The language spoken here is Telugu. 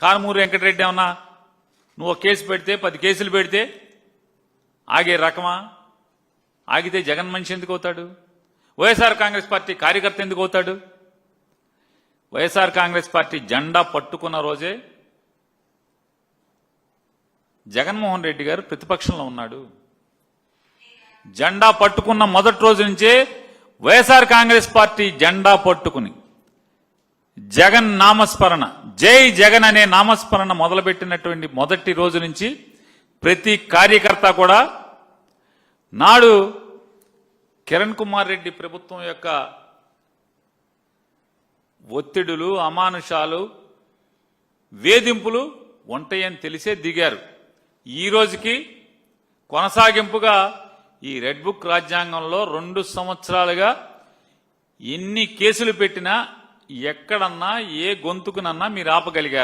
కారుమూరి వెంకటరెడ్డి ఏమన్నా నువ్వు కేసు పెడితే 10 కేసులు పెడితే ఆగే రకమా? ఆగితే జగన్ మనిషి ఎందుకు అవుతాడు? వైఎస్ఆర్ కాంగ్రెస్ పార్టీ కార్యకర్త ఎందుకు అవుతాడు? వైఎస్ఆర్ కాంగ్రెస్ పార్టీ జెండా పట్టుకున్న రోజే జగన్మోహన్ రెడ్డి గారు ప్రతిపక్షంలో ఉన్నాడు. జెండా పట్టుకున్న మొదటి రోజు నుంచే వైఎస్ఆర్ కాంగ్రెస్ పార్టీ జెండా పట్టుకుని జగన్ నామస్మరణ, జై జగన్ అనే నామస్మరణ మొదలుపెట్టినటువంటి మొదటి రోజు నుంచి ప్రతి కార్యకర్త కూడా నాడు కిరణ్ కుమార్ రెడ్డి ప్రభుత్వం యొక్క ఒత్తిడులు, అమానుషాలు, వేధింపులు ఉంటాయని తెలిసే దిగారు. ఈ రోజుకి కొనసాగింపుగా ఈ రెడ్ బుక్ రాజ్యాంగంలో 2 సంవత్సరాలుగా ఎన్ని కేసులు పెట్టినా ఎక్కడన్నా ఏ గొంతుకునన్నా మీరు ఆపగలిగారు.